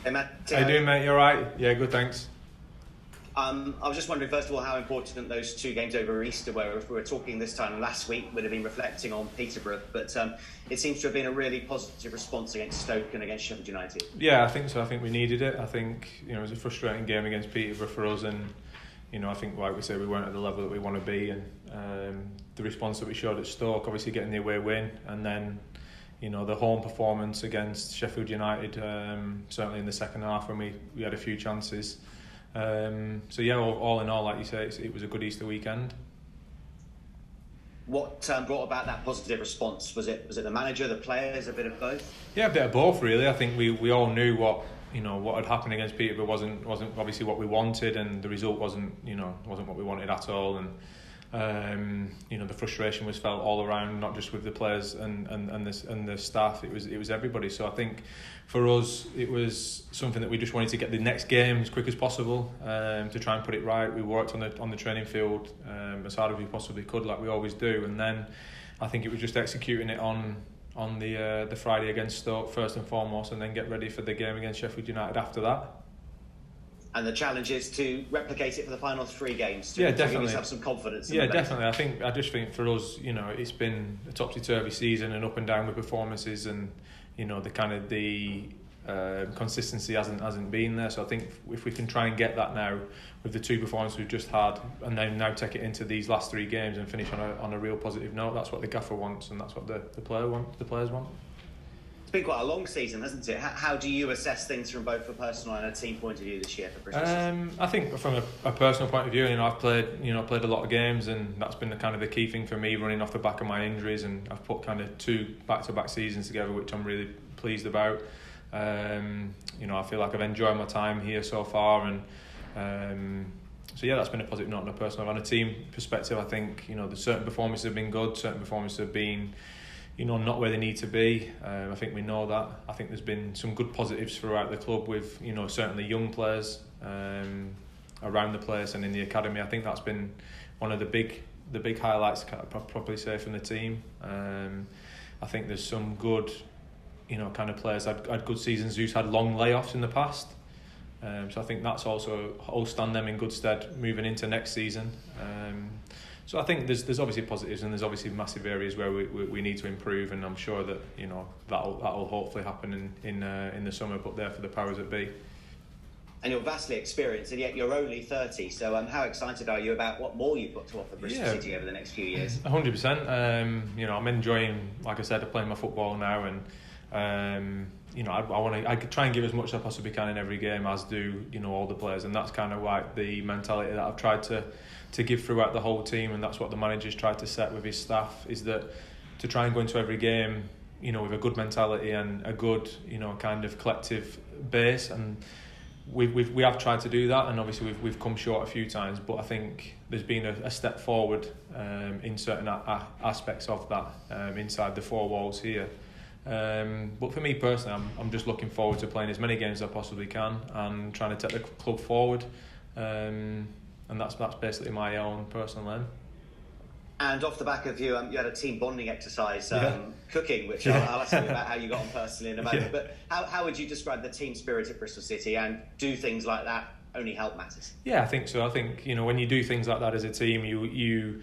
Hey Matt, How you doing, mate? You all right? Yeah, good, thanks. I was just wondering, first of all, how important those two games over Easter were. If we were talking this time last week, we'd have been reflecting on Peterborough, but it seems to have been a really positive response against Stoke and against Sheffield United. Yeah, I think so. I think we needed it. I think it was a frustrating game against Peterborough for us, and I think, like we say, we weren't at the level that we want to be, and the response that we showed at Stoke, obviously getting the away win, and then the home performance against Sheffield United, certainly in the second half when we had a few chances. So yeah, all in all, like you say, it was a good Easter weekend. What brought about that positive response? Was it the manager, the players, a bit of both? Yeah, a bit of both really. I think we all knew what had happened against Peterborough wasn't obviously what we wanted, and the result wasn't what we wanted at all, and the frustration was felt all around, not just with the players and the staff. It was everybody. So I think for us it was something that we just wanted to get the next game as quick as possible, to try and put it right. We worked on the training field as hard as we possibly could, like we always do, and then I think it was just executing it on the Friday against Stoke first and foremost, and then get ready for the game against Sheffield United after that. And the challenge is to replicate it for the final three games. Yeah, definitely. To have some confidence. Yeah, definitely. I just think for us, it's been a topsy-turvy season and up and down with performances, and the consistency hasn't been there. So I think if we can try and get that now with the two performances we've just had, and then now take it into these last three games and finish on a real positive note, that's what the gaffer wants, and that's what the players want. It's been quite a long season, hasn't it? How do you assess things from both a personal and a team point of view this year for Bristol City? I think from a personal point of view, I've played a lot of games, and that's been the key thing for me, running off the back of my injuries, and I've put kind of 2 back-to-back seasons together, which I'm really pleased about. I feel like I've enjoyed my time here so far, and so yeah, that's been a positive note on a personal. On a team perspective, I think the certain performances have been good, certain performances have been not where they need to be. I think we know that. I think there's been some good positives throughout the club with certainly young players around the place and in the academy. I think that's been one of the big highlights, I'd probably say, from the team. I think there's some good kind of players had good seasons who's had long layoffs in the past. So I think that's also all stand them in good stead moving into next season. So I think there's obviously positives, and there's obviously massive areas where we need to improve, and I'm sure that that'll hopefully happen in the summer, but there for the powers that be. And you're vastly experienced, and yet you're only 30. So how excited are you about what more you've got to offer Bristol City over the next few years? 100%. I'm enjoying, like I said, playing my football now, and I try and give as much as I possibly can in every game, as do all the players, and that's kind of like the mentality that I've tried to give throughout the whole team, and that's what the manager's tried to set with his staff, is that to try and go into every game with a good mentality and a good kind of collective base, and we have tried to do that, and obviously we've come short a few times, but I think there's been a step forward in certain aspects of that inside the four walls here. But for me personally, I'm just looking forward to playing as many games as I possibly can and trying to take the club forward, and that's basically my own personal aim. And off the back of you had a team bonding exercise, cooking, which I'll ask you about how you got on personally in a moment. But how would you describe the team spirit at Bristol City, and do things like that only help matters? Yeah, I think so. I think when you do things like that as a team, you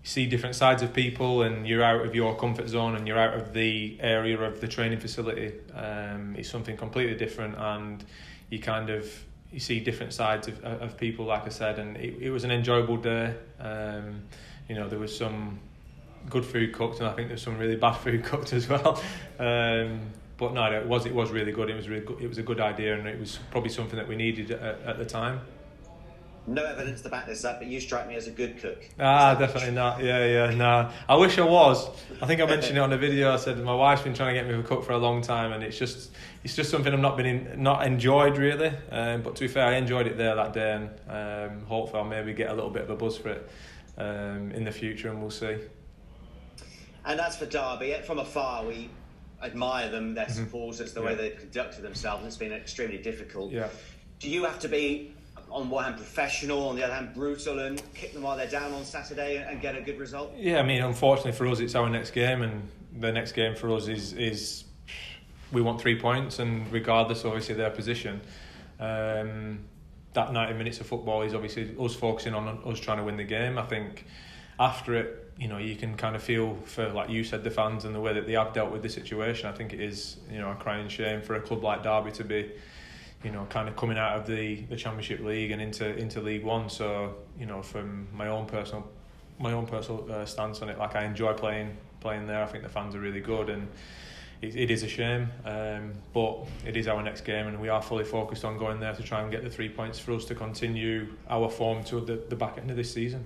see different sides of people, and you're out of your comfort zone, and you're out of the area of the training facility. It's something completely different, and you see different sides of people, like I said, and it was an enjoyable day. There was some good food cooked, and I think there's some really bad food cooked as well. But no, it was really good. It was really good. It was a good idea, and it was probably something that we needed at the time. No evidence to back this up, but you strike me as a good cook. Definitely not. Yeah, no. I wish I was. I think I mentioned it on the video. I said my wife's been trying to get me to cook for a long time, and it's just something I've not enjoyed really. But to be fair, I enjoyed it there that day, and hopefully I'll maybe get a little bit of a buzz for it in the future, and we'll see. And as for Derby, from afar we admire them, their supporters, the way they've conducted themselves. It's been extremely difficult. Yeah. Do you have to be, on one hand, professional, on the other hand, brutal, and kick them while they're down on Saturday and get a good result? Yeah, I mean, unfortunately for us, it's our next game, and the next game for us is we want 3 points, and regardless obviously their position, that 90 minutes of football is obviously us focusing on us trying to win the game. I think after it, you can kind of feel for, like you said, the fans and the way that they have dealt with the situation. I think it is, a crying shame for a club like Derby to be, kind of coming out of the Championship League and into League One. So, from my own personal stance on it, like I enjoy playing there. I think the fans are really good, and it is a shame, but it is our next game, and we are fully focused on going there to try and get the 3 points for us to continue our form to the back end of this season.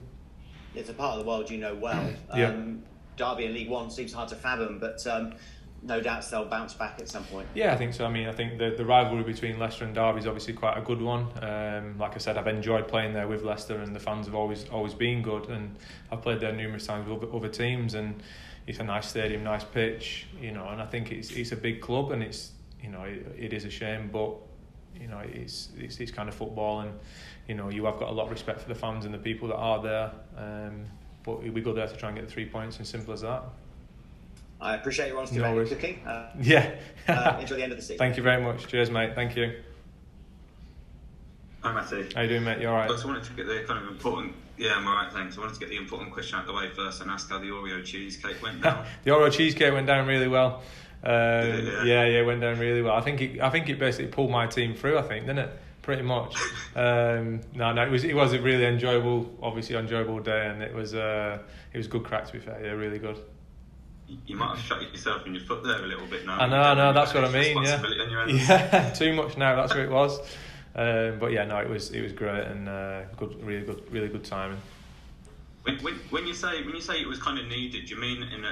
It's a part of the world you know well. Derby in League One seems hard to fathom, but no doubt they'll bounce back at some point. Yeah, I think so. I mean, I think the rivalry between Leicester and Derby is obviously quite a good one. Like I said, I've enjoyed playing there with Leicester, and the fans have always been good, and I've played there numerous times with other teams, and it's a nice stadium, nice pitch, and I think it's a big club, and it's it is a shame, but it's kind of football, and you have got a lot of respect for the fans and the people that are there, but we go there to try and get the 3 points, and simple as that. I appreciate your honesty about your cooking. Enjoy the end of the season. Thank you very much. Cheers, mate. Thank you. Hi, Matty. How you doing, mate? You all right? I just wanted to get the kind of important... Yeah, I'm all right, thanks. I wanted to get the important question out of the way first and ask how the Oreo cheesecake went down. The Oreo cheesecake went down really well. It went down really well. I think it basically pulled my team through, didn't it? Pretty much. It was a really enjoyable day, and it was good crack, to be fair. Yeah, really good. You might have shot yourself in your foot there a little bit now. I know, that's what I mean. Yeah, too much now. That's what it was. But yeah, no, it was great, and really good timing. When you say it was kind of needed, do you mean in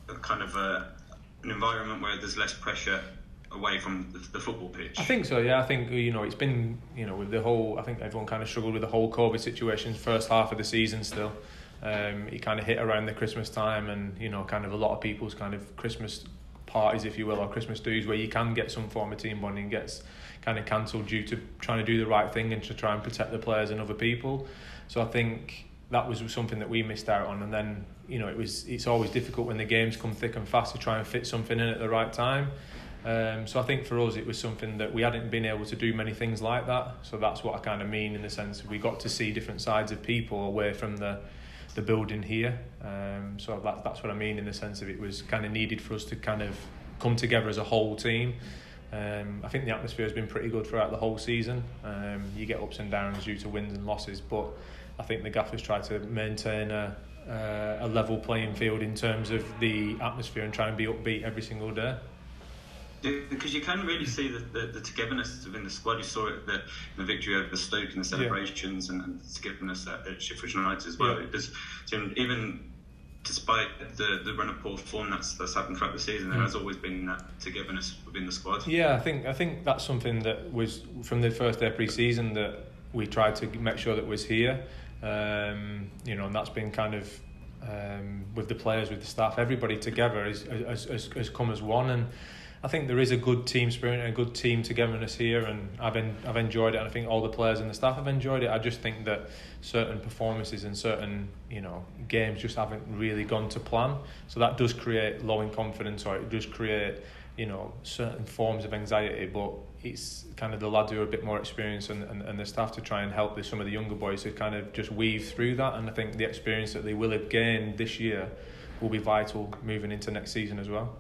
a kind of an environment where there's less pressure away from the football pitch? I think so. Yeah, I think it's been with the whole. I think everyone kind of struggled with the whole COVID situation first half of the season still. It kind of hit around the Christmas time, and kind of a lot of people's kind of Christmas parties, if you will, or Christmas do's, where you can get some form of team bonding gets kind of cancelled due to trying to do the right thing and to try and protect the players and other people. So I think that was something that we missed out on, and then it's always difficult when the games come thick and fast to try and fit something in at the right time. So I think for us it was something that we hadn't been able to do many things like that. So that's what I kind of mean, in the sense we got to see different sides of people away from the building here. So that's what I mean, in the sense of it was kind of needed for us to kind of come together as a whole team. I think the atmosphere has been pretty good throughout the whole season. You get ups and downs due to wins and losses, but I think the gaffers tried to maintain a level playing field in terms of the atmosphere and try and be upbeat every single day. Yeah, because you can really see the togetherness within the squad. You saw it the victory over Stoke and the celebrations, and the togetherness at Sheffield United as well. It does, even despite the run of poor form that's happened throughout the season, there has always been that togetherness within the squad. Yeah, I think that's something that was from the first day of pre-season that we tried to make sure that was here. And that's been kind of with the players, with the staff, everybody together has come as one, and I think there is a good team spirit and a good team togetherness here, and I've enjoyed it, and I think all the players and the staff have enjoyed it. I just think that certain performances and certain games just haven't really gone to plan, so that does create low in confidence, or it does create certain forms of anxiety. But it's kind of the lads who are a bit more experienced and the staff to try and help some of the younger boys to kind of just weave through that, and I think the experience that they will have gained this year will be vital moving into next season as well.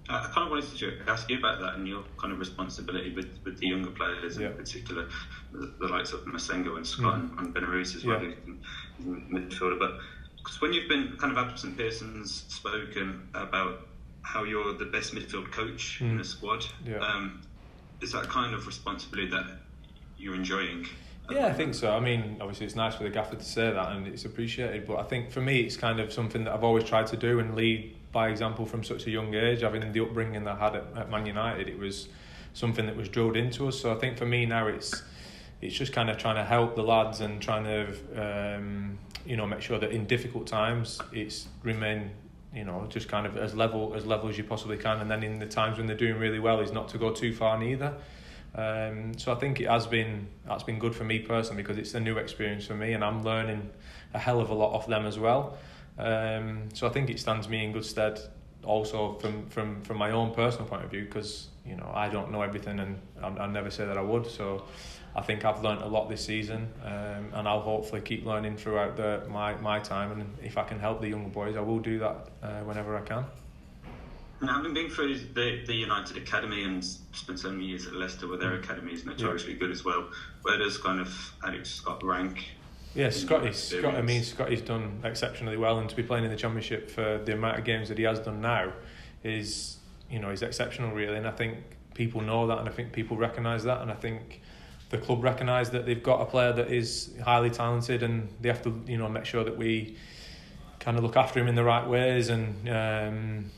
I kind of wanted to ask you about that and your kind of responsibility with the younger players, in particular the likes of Masengo and Scott and Benarus as well, who's midfielder. But because when you've been kind of absent, Pearson's spoken about how you're the best midfield coach in the squad. Is that kind of responsibility that you're enjoying? Yeah, I think so. I mean, obviously it's nice for the gaffer to say that, and it's appreciated, but I think for me it's kind of something that I've always tried to do and lead by example from such a young age. Having the upbringing that I had at Man United, it was something that was drilled into us. So I think for me now it's just kind of trying to help the lads and trying to make sure that in difficult times it's remain just kind of as level as you possibly can, and then in the times when they're doing really well is not to go too far neither. So I think that's been good for me personally, because it's a new experience for me and I'm learning a hell of a lot off them as well. So I think it stands me in good stead also from my own personal point of view, because I don't know everything, and I'll never say that I would. So I think I've learnt a lot this season, and I'll hopefully keep learning throughout my time. And if I can help the younger boys, I will do that whenever I can. And having been through the United Academy and spent so many years at Leicester, where their academy is notoriously good as well, where does kind of Alex Scott rank? Yeah, Scotty's done exceptionally well, and to be playing in the Championship for the amount of games that he has done now is exceptional, really. And I think people know that, and I think people recognise that, and I think the club recognise that they've got a player that is highly talented, and they have to make sure that we kind of look after him in the right ways, and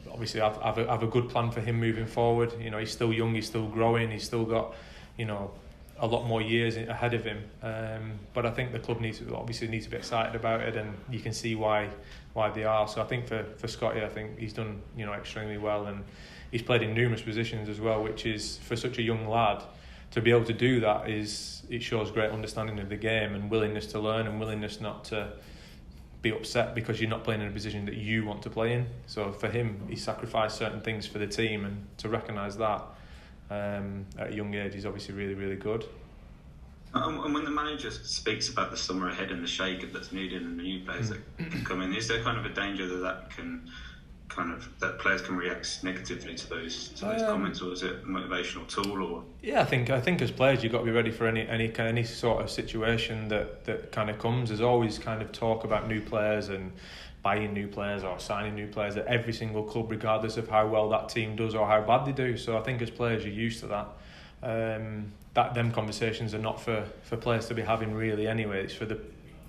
obviously have a good plan for him moving forward. He's still young, he's still growing, he's still got a lot more years ahead of him, but I think the club needs to be excited about it, and you can see why they are. So I think for Scotty, I think he's done extremely well, and he's played in numerous positions as well, which is, for such a young lad to be able to do that, it shows great understanding of the game and willingness to learn, and willingness not to be upset because you're not playing in a position that you want to play in. So for him, he sacrificed certain things for the team, and to recognise that at a young age is obviously really, really good. And when the manager speaks about the summer ahead and the shake that's needed and the new players that can come in, is there kind of a danger that players can react negatively to those comments, or is it a motivational tool? Or yeah, I think as players, you've got to be ready for any sort of situation that kind of comes. There's always kind of talk about new players and buying new players or signing new players at every single club, regardless of how well that team does or how bad they do. So I think as players, you're used to that. Them conversations are not for players to be having, really, anyway. It's for the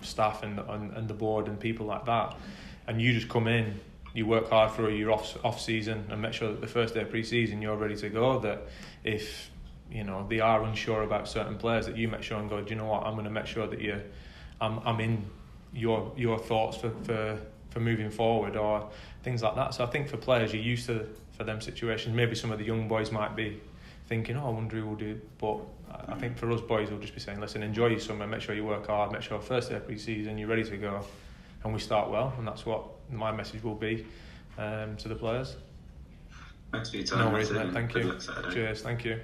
staff and the board and people like that. And you just come in, you work hard for your off season, and make sure that the first day of pre-season you're ready to go. That if they are unsure about certain players, that you make sure and go, do you know what, I'm going to make sure that I'm in your thoughts for moving forward, or things like that. So I think for players, you're used to for them situations. Maybe some of the young boys might be thinking, I wonder who will do it. But I think for us boys, we'll just be saying, listen, enjoy your summer, make sure you work hard, make sure first day of pre-season you're ready to go, and we start well. And that's what my message will be to the players. Thanks for your time. No worries, mate. Thank you. Cheers. Thank you.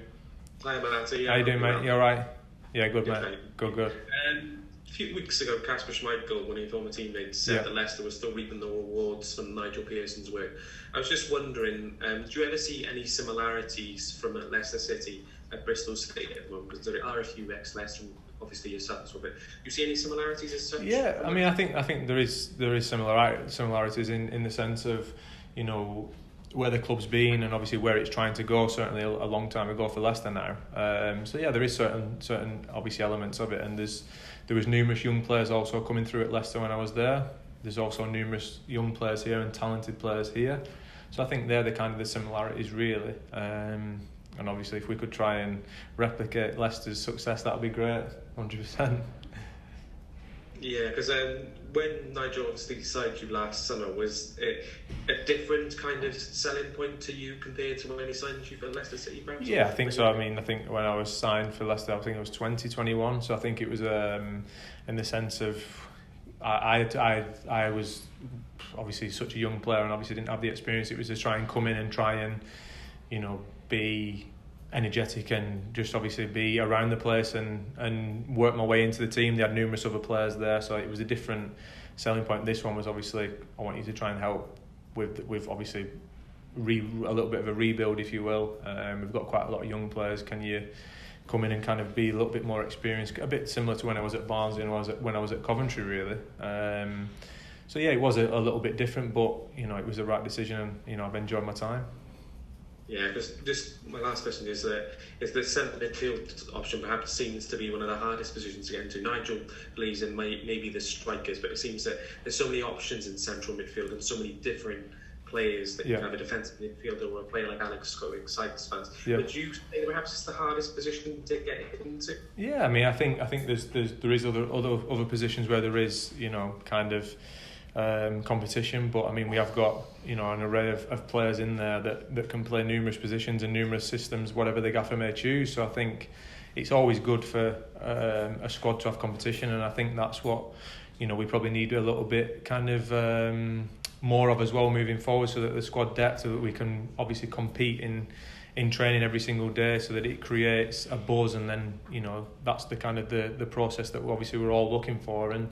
Hi, Matty. How you doing, mate? You all right? Yeah, good, mate. Good. A few weeks ago, Kasper Schmeichel, one of your former teammates, said that Leicester was still reaping the rewards from Nigel Pearson's work. I was just wondering, do you ever see any similarities from Leicester City at Bristol City at the moment? Because there are a few ex-Leicester, obviously yourself as well, but do you see any similarities as such? Yeah, I mean, I think there is similarities in the sense of, where the club's been, and obviously where it's trying to go. Certainly a long time ago for Leicester now. So yeah, there is certain obviously elements of it, and there was numerous young players also coming through at Leicester when I was there. There's also numerous young players here and talented players here. So I think they're the similarities, really. And obviously if we could try and replicate Leicester's success, that would be great, 100%. Yeah, because when Nigel obviously signed you last summer, was it a different kind of selling point to you compared to when he signed you for Leicester City, perhaps? Yeah, I think so. I mean, I think when I was signed for Leicester, I think it was 2021. So I think it was in the sense of I was obviously such a young player and obviously didn't have the experience. It was to try and come in and try and be energetic and just obviously be around the place and work my way into the team. They had numerous other players there, so it was a different selling point. This one was obviously, I want you to try and help with obviously a little bit of a rebuild, if you will. We've got quite a lot of young players. Can you come in and kind of be a little bit more experienced, a bit similar to when I was at Barnsley and when I was at Coventry, really. So yeah, it was a little bit different, but it was the right decision, and I've enjoyed my time. Yeah, because just my last question is the centre midfield option perhaps seems to be one of the hardest positions to get into. Nigel believes in maybe the strikers, but it seems that there's so many options in central midfield and so many different players that you can have a defensive midfielder or a player like Alex Scott, excites fans. Yeah. But do you think perhaps it's the hardest position to get into? Yeah, I mean, I think there is other positions where there is kind of competition, but I mean we have got an array of players in there that can play numerous positions and numerous systems, whatever the gaffer may choose. So I think it's always good for a squad to have competition, and I think that's what we probably need a little bit kind of more of as well moving forward, so that the squad depth, so that we can obviously compete in training every single day, so that it creates a buzz. And then, you know, that's the kind of the process that obviously we're all looking for, and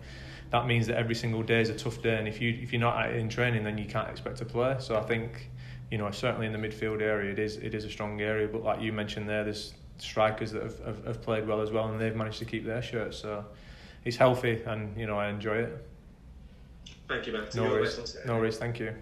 that means that every single day is a tough day, and if you're not at it in training, then you can't expect to play. So I think, you know, certainly in the midfield area it is a strong area, but like you mentioned there, there's strikers that have played well as well, and they've managed to keep their shirts, so it's healthy, and, you know, I enjoy it. Thank you, Matt. No worries, thank you.